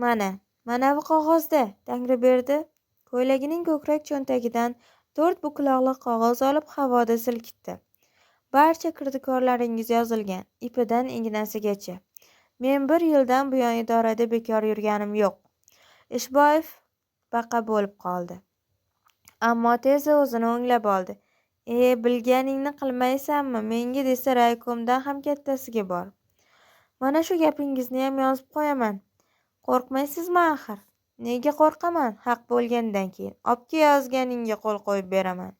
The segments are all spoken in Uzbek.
Mana bu qog'ozda. Tangriberdi ko'ylagining ko'krak cho'ntagidan 4 buklog'li qog'oz olib havoda silkitdi. Barcha kirdikorlaringiz yozilgan, ipidan ignasigacha. Men 1 yildan buyon idorada bekor yurganim yo'q. Ishboyev baqa bo'lib qoldi. Ammo tezda o'zini o'nglab oldi. Bilganingni qilmaysanmi? Menga desa raykomdan ham kattasiga bor. Mana shu gapingizni ham yozib qo'yaman. Qo'rqmaysizmi axir? Nega qo'rqaman? Haq bo'lgandan keyin obki yozganingga qo'l qo'yib beraman.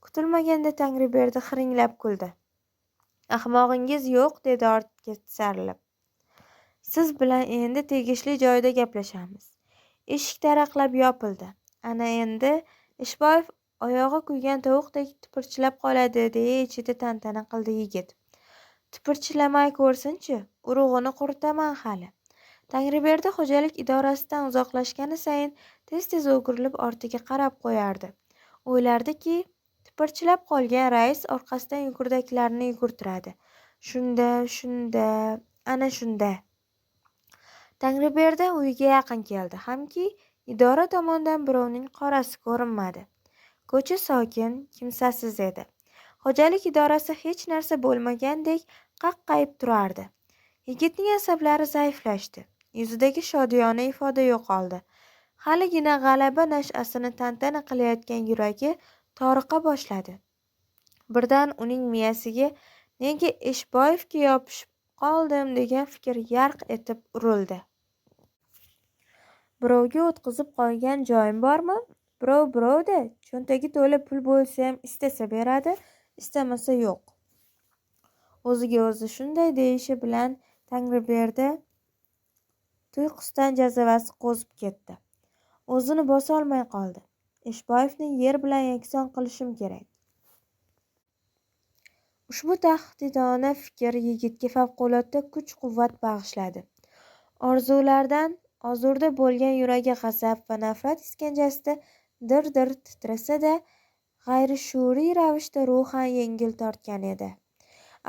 Kutilmaganda Tangriberdi xiringlab kuldi. Ahmog'ingiz yo'q, dedi ortga tisarilib. Siz bilan endi tegishli joyda gaplashamiz. Eshik taraqlab yopildi. Ana endi Ishboyev oyog'i kuygan tovuqdek tipirchilab qoladi, deya ichida tantana qildi yigit. Tipirchilamay ko'rsinchi, urug'ini quritaman hali. Tangriberdi xo'jalik idorasidan uzoqlashgani sayin tez-tez o'girilib ortiga qarab qo'yardi. O'ylardiki, tipirchilab qolgan rais orqasidan yugurdaklarini yugurtiradi. Shunda, ana shunda. Tangriberdi uyiga yaqin keldi, hamki idora tomonidan birovning qorasi ko'rinmadi. Ko'cha sokin, kimsasiz edi. Xo'jalik idorasi hech narsa bo'lmagandek qaqqayib turardi. Yigitning asablari zaiflashdi. Yuzidagi shodiyona ifoda yo'qoldi. Haligina g'alaba nash'asini tantana qilayotgan yuragi toriqa boshladi. Birdan uning miyasiga nega Ishboyevga yopishib qoldim degan fikr yarq etib urildi. Birovga o'tkazib qo'ygan joyim bormi? Birov-da, cho'ntagi to'la pul bo'lsa ham istasa beradi, istamasa yo'q. O'ziga o'zi shunday deyishi bilan Tangriberdi tuyqusdan jazavasi qo'zib ketdi. O'zini bosolmay qoldi. Ishboyevni yer bilan yakson qilishim kerak. Ushbu tahdidona fikr yigitga favqulodda kuch-quvvat bag'ishladi. Orzulardan ozurda bo'lgan yuragi g'azab va nafrat iskanjasida dir-dir titrasa-da, g'ayrishuuriy ravishda ruhan yengil tortgan edi.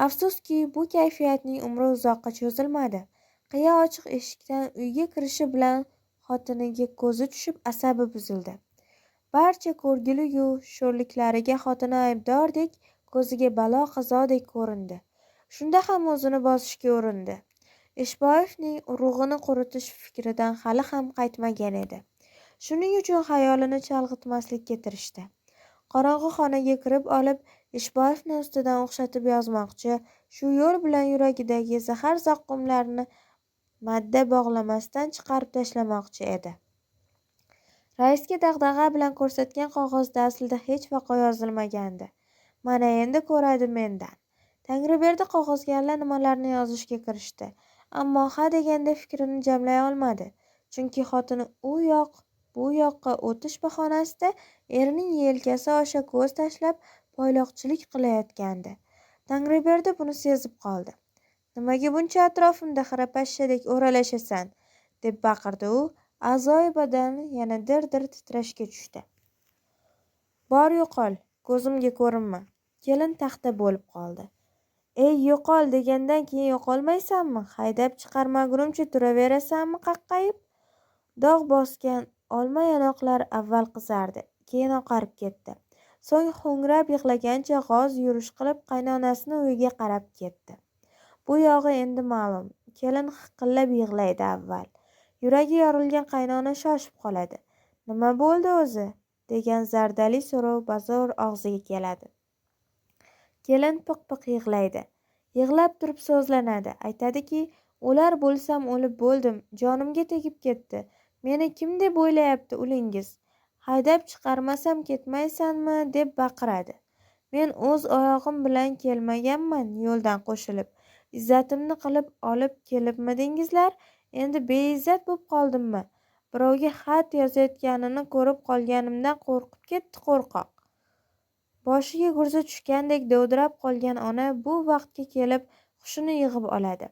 Afsuski, bu kayfiyatning umri uzoqqa cho'zilmadi. Qiya ochiq eshikdan uyga kirishi bilan xotiniga ko'zi tushib asabi buzildi. Barcha ko'rgili-yu sho'rliklariga xotini aybdordek, ko'ziga balo qazodek ko'rindi. Shunda ham o'zini bosishga urindi. Ishboyevning urug'ini quritish fikridan hali ham qaytmagan edi. Shuning uchun xayolini chalg'itmaslikka tirishdi. Qorong'u xonaga kirib olib, Ishboyevni ustidan o'xshatib yozmoqchi, shu yo'l bilan yuragidagi zahar zaqqumlarni madda bog'lamasdan chiqarib tashlamoqchi edi. Raisga dag'dag'a bilan ko'rsatgan qog'ozda aslida hech vaqo yozilmagandi. Mana endi ko'radi mendan. Tangriberdi qog'ozga allanimalarni yozishga kirishdi. Ammo ha deganda fikrini jamlay olmadi. Chunki xotini u yoq, bu yoqqa o'tish bahonasida erining yelkasi osha ko'z tashlab poyloqchilik qilayotgandi. Tangriberdi buni sezib qoldi. Nimaga buncha atrofimda xirapashshadek o'ralashasan, deb baqirdi u. A'zoyi badani yana dir-dir titrashga tushdi. Bor yo'qol, ko'zimga ko'rinma. Kelin taxta bo'lib qoldi. Yo'qol degandan keyin yo'qolmaysanmi? Haydab chiqarmagunimcha turaverasanmi qaqqayib? Dog' bosgan olma yanoqlar avval qizardi, keyin oqarib ketdi. So'ng ho'ngrab yig'lagancha g'oz yurish qilib qaynonasini uyiga qarab ketdi. Bu yog'i endi ma'lum. Kelin hiqillab yig'laydi avval. Yuragi yorilgan qaynona shoshib qoladi. Nima bo'ldi o'zi? Degan zardali so'rov bazo'r og'ziga keladi. Kelin piq-piq yig'laydi. Yig'lab turib so'zlanadi. Aytadiki, o'lar bo'lsam o'lib bo'ldim, jonimga tegib ketdi. Meni kim deb o'ylayapti ulingiz? Haydab chiqarmasam ketmaysanmi, deb baqiradi. Men o'z oyog'im bilan kelmaganman yo'ldan qo'shilib. Izzatimni qilib olib kelibmidingizlar? Endi beizzat bo'lib qoldimmi? Birovga xat yozayotganini ko'rib qolganimdan qo'rqib ketdi qo'rqoq. Boshiga gurzi tushgandek dovdirab qolgan ona bu vaqtga kelib hushini yig'ib oladi.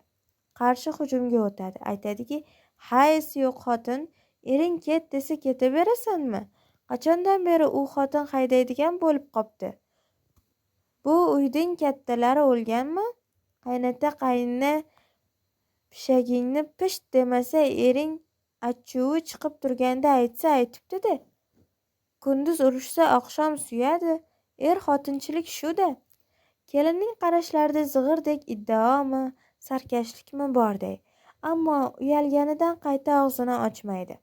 Qarshi hujumga o'tadi. Aytadiki, hays yo'q xotin, ering ket desa ketaverasanmi? Qachondan beri u xotin haydaydigan bo'lib qopti? Bu uyning kattalari o'lganmi? Qaynota qayna pishagingni pisht demasa ering achuvi chiqib turganda aytsa aytibdi-da. Kunduz urushsa oqshom suyadi. Xotinchilik shu-da. Kelinning qarashlarida zig'irdek iddaomi, sarkashlikmi borday. Ammo uyalganidan qayta og'zini ochmaydi.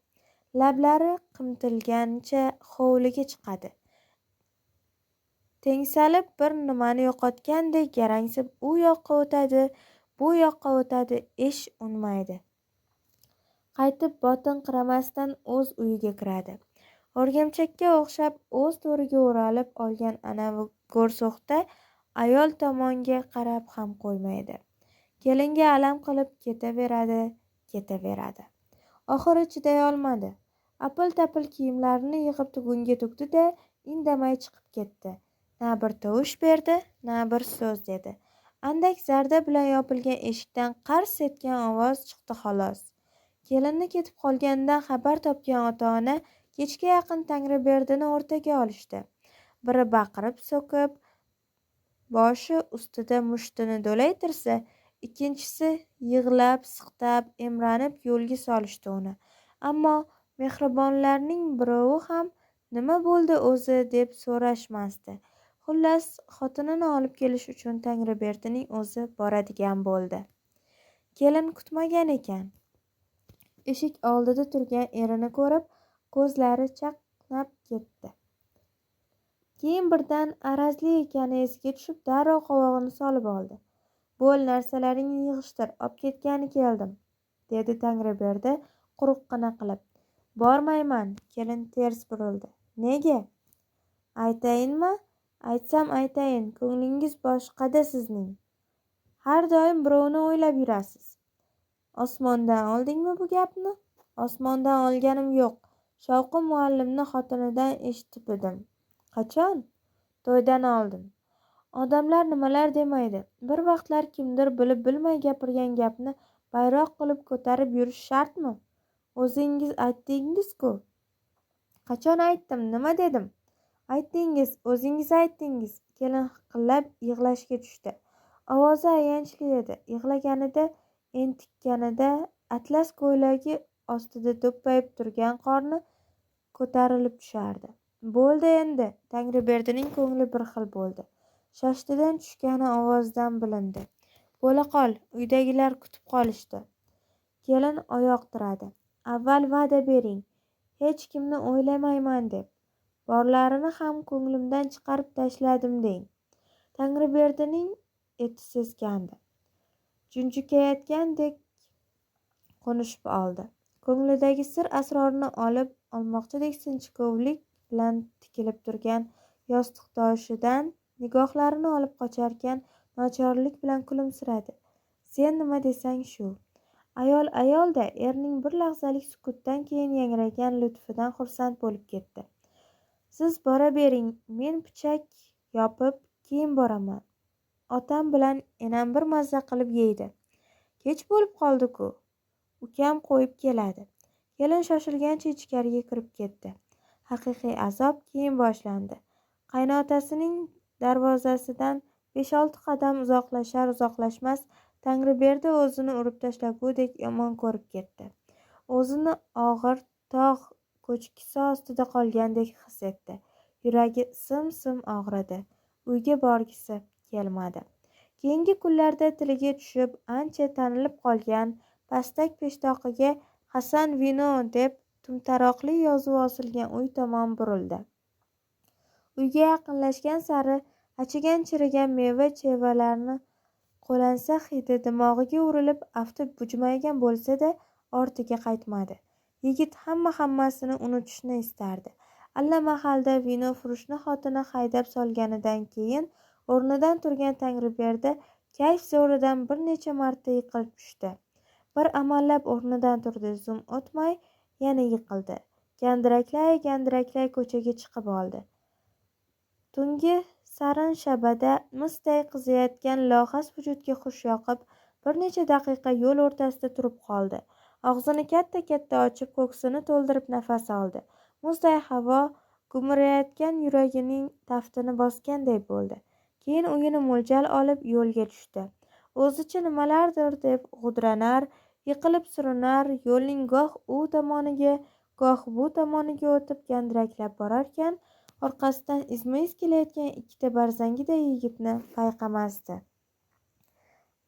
Lablari qimtilgancha hovliga chiqadi. Tengsalib bir nimani yo'qotgandek garangsib u yoqqa o'tadi, bu yoqqa o'tadi, ish unmaydi. Qaytib botinqiramasdan o'z uyiga kiradi. O'rgimchakka o'xshab o'z to'riga o'ralib olgan anavi go'rso'xda ayol tomonga qarab ham qo'ymaydi. Kelinga alam qilib ketaveradi. Oxiri chiday olmadi. Apil-tapil kiyimlarini yig'ib tugunga to'kdi-da, indamay chiqib ketdi. Na bir tovush berdi, na bir so'z dedi. Andak zarda bilan yopilgan eshikdan qars etgan ovoz chiqdi xolos. Kelinni ketib qolganidan xabar topgan ota-ona kechga yaqin Tangriberdini o'rtaga olishdi. Biri baqirib so'kib, boshi ustida mushtini do'laytirsa, ikkinchisi yig'lab, siqtab, emranib yo'lga solishdi uni. Ammo mehribonlarning birovi ham nima bo'ldi o'zi deb so'rashmasdi. Xullas, xotinini olib kelish uchun Tangriberdining o'zi boradigan bo'ldi. Kelin kutmagan ekan. Eshik oldida turgan erini ko'rib, ko'zlari chaqnab ketdi. Keyin birdan arazli ekani esiga tushib, darrov qovog'ini solib oldi. "Bo'l, narsalaringni yig'ishtir, olib ketgani keldim", dedi Tangriberdi quruqqina qilib. "Bormayman", kelin ters burildi. "Nega?" "Aytayinmi?" "Aytsam aytayin, ko'nglingiz boshqada sizning. Har doim birovni o'ylab yurasiz." "Osmondan oldingmi bu gapni?" "Osmondan olganim yo'q. Shovqin muallimni xotinidan eshitib edim." "Qachon?" "To'ydan oldin." Odamlar nimalar demaydi. Bir vaqtlar kimdir bilib-bilmay gapirgan gapni bayroq qilib ko'tarib yurish shartmi? O'zingiz aytdingiz-ku. "Qachon aytdim? Nima dedim?" "Aytdingiz, o'zingiz aytdingiz." Kelin hiqillab yig'lashga tushdi. Ovozi ayanchli edi. Yig'laganida, entikkanida atlas ko'ylagi ostida do'ppayib turgan qorni ko'tarilib tushardi. Bo'ldi endi. Tangriberdining ko'ngli bir xil bo'ldi. Shashtidan tushgani ovozdan bilindi. "Bo'la qol, uydagilar kutib qolishdi." Kelin oyoq tiradi. "Avval va'da bering, hech kimni o'ylamayman deb. Borlarini ham ko'nglimdan chiqarib tashladim deng." Tangriberdining eti seskandi. Junjikayotgandek qo'nishib oldi. Ko'nglidagi sir asrorini olmoqchidek sinchkovlik bilan tikilib turgan yostiqdoshidan nigohlarini olib qocharkan, nochorlik bilan kulimsiradi. "Sen nima desang shu." Ayol-da erning bir lahzalik sukutdan keyin yangragan lutfidan xursand bo'lib ketdi. "Siz bora bering, men pichak yopib keyin boraman. Otam bilan enam bir mazza qilib yeydi. Kech bo'lib qoldi-ku. Ukam qo'yib keladi." Kelin shoshilgancha ichkariga kirib ketdi. Haqiqiy azob keyin boshlandi. Qaynotasining darvozasidan 5-6 qadam uzoqlashar-uzoqlashmas Tangriberdi o'zini urib tashlagudek yomon ko'rib ketdi. O'zini og'ir tog' ko'chkisi ostida qolgandek his etdi. Yuragi sim-sim og'ridi. Uyga borgisi kelmadi. Keyingi kunlarda tiliga tushib, ancha tanilib qolgan pastak peshtoqiga "Hasan vino" deb tumtaroqli yozuv osilgan uy tomon burildi. Uyga yaqinlashgan sari achigan-chirigan meva-chevalarni qo'lansa hidi dimog'iga urilib, afti bujmaygan bo'lsa-da, ortiga qaytmadi. Yigit hammasini unutishni istardi. Allamahalda vinofurushni xotini haydab solganidan keyin o'rnidan turgan Tangriberdi kayf zo'ridan bir necha marta yiqilib tushdi. Bir amallab o'rnidan turdi, zum o'tmay yana yiqildi. Gandiraklay ko'chaga chiqib oldi. Tungi sarin shabada misday qiziyotgan lohas vujudga xush yoqib, bir necha daqiqa yo'l o'rtasida turib qoldi. Og'zini katta-katta ochib, ko'ksini to'ldirib nafas oldi. Muzday havo gumirayotgan yuragining taftini bosganday bo'ldi. Keyin uyini mo'ljal olib yo'lga tushdi. O'zicha nimalardir deb g'udranar, yiqilib surinar, yo'lning goh u tomoniga, goh bu tomoniga o'tib gandiraklab borarkan, orqasidan izma-iz kelayotgan ikkita barzangiday yigitni payqamasdi.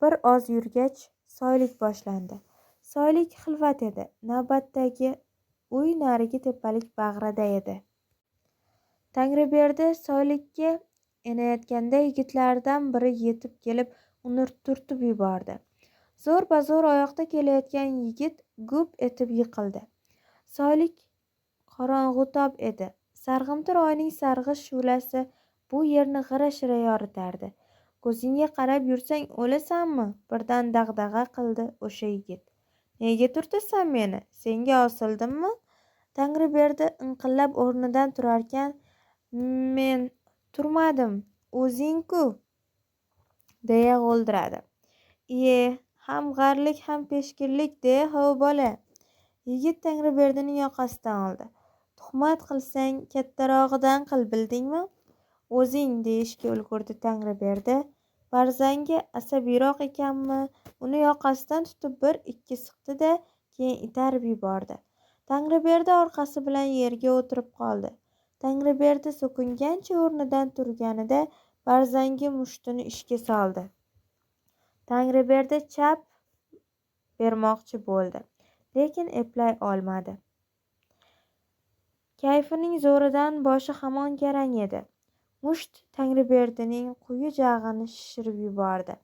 Bir oz yurgach, soylik boshlandi. Soylik xilvat edi. Navbatdagi uy narigi tepalik bag'rida edi. Tangriberdi soylikka enayotganda yigitlardan biri yetib kelib uni turtib yubordi. Zo'r-bazo'r oyoqda kelayotgan yigit gup etib yiqildi. Soylik qorong'utob edi. Sarg'imtir oyning sarg'ish shu'lasi bu yerni g'ira-shira yoritardi. Ko'zingga qarab yursang o'lasanmi? Birdan dag'dag'a qildi o'sha yigit. Nega turtasan meni? Senga osildimmi? Tangriberdi inqillab o'rnidan turarkan, men turmadim, o'zing-ku, deya g'o'ldiradi. Iye, ham g'arlik, ham peshkirlik de, hov bola. Yigit Tangriberdining yoqasidan oldi. Tuhmat qilsang, kattarog'idan qil, bildingmi? O'zing, deyishga ulgurdi Tangriberdi. Barzangi asabiyroq ekanmi, uni yoqasidan tutib bir-ikki siqdi-da, keyin itarib yubordi. Tangriberdi orqasi bilan yerga o'tirib qoldi. Tangriberdi so'kingancha o'rnidan turganida barzangi mushtini ishga soldi. Tangriberdi chap bermoqchi bo'ldi, lekin eplay olmadi. Kayfining zo'ridan boshi hamon garang edi. Musht Tangriberdining quyi jag'ini shishirib yubordi.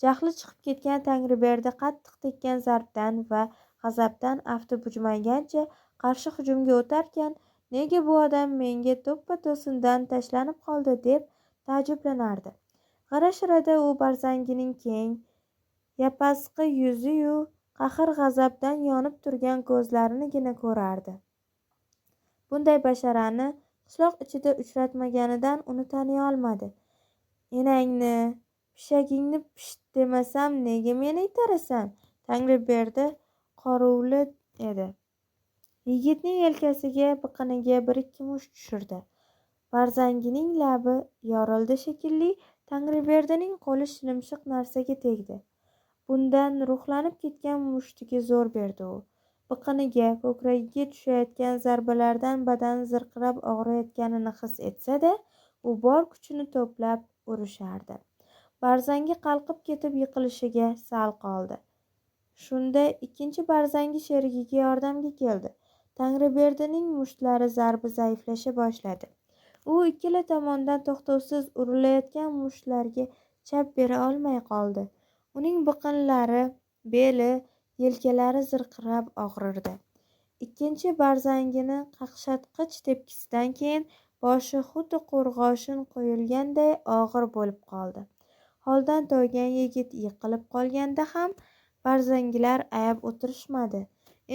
Jahli chiqib ketgan Tangriberdi qattiq tekkan zarbdan va g'azabdan afti bujmagancha qarshi hujumga o'tarkan, nega bu odam menga to'ppa-to'sindan tashlanib qoldi deb taajjublanardi. G'ira-shirada u barzangining keng, yapasqi yuzi-yu qahr-g'azabdan yonib turgan ko'zlarinigina ko'rardi. Bunday basharani qishloq ichida uchratmaganidan uni taniy olmadi. Enangni, pishagingni pisht demasam, nega meni itarasan? Tangriberdi qoruvli edi. Yigitning yelkasiga, biqiniga bir-ikki musht tushirdi. Barzangining labi yorildi shekilli, Tangriberdining qo'li shilimshiq narsaga tegdi. Bundan ruhlanib ketgan mushtiga zo'r berdi u. Biqiniga, ko'kragiga tushayotgan zarbalardan badani zirqirab og'riyotganini his etsa-da, u bor kuchini to'plab urishardi. Barzangi qalqib ketib yiqilishiga sal qoldi. Shunda ikkinchi barzangi sherigiga yordamga keldi. Tangriberdining mushtlari zarbi zaiflasha boshladi. U ikkala tomondan to'xtovsiz urilayotgan mushtlarga chap bera olmay qoldi. Uning biqinlari, beli, yelkalari zirqirab og'rirdi. Ikkinchi barzangini qaqshatqich tepkisidan keyin boshi xuddi qo'rg'oshin qo'yilganday og'ir bo'lib qoldi. Holdan toygan yigit yiqilib qolganda ham barzangilar ayab o'tirishmadi.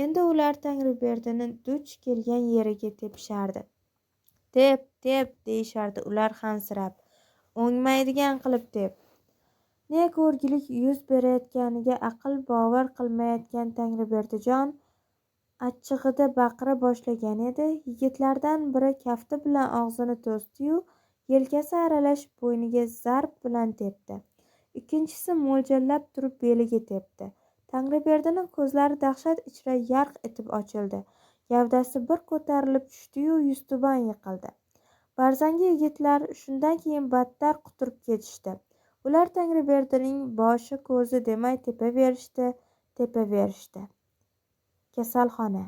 Endi ular Tangriberdini duch kelgan yeriga tepishardi. Tep, tep, deyishardi ular hansirab. O'ngmaydigan qilib tep. Ne ko'rgilik yuz berayotganiga aql bovar qilmayotgan Tangriberdijon achchig'ida baqira boshlagan edi. Yigitlardan biri kafti bilan og'zini to'sdi-yu, yelkasi aralash bo'yniga zarb bilan tepdi. Ikkinchisi mo'ljallab turib beliga tepdi. Tangriberdining ko'zlari dahshat ichra yarq etib ochildi. Gavdasi bir ko'tarilib tushdi-yu, yuztuban yiqildi. Barzangi yigitlar shundan keyin battar quturib ketishdi. Ular Tangriberdining boshi ko'zi demay tepaverishdi. Kasalxona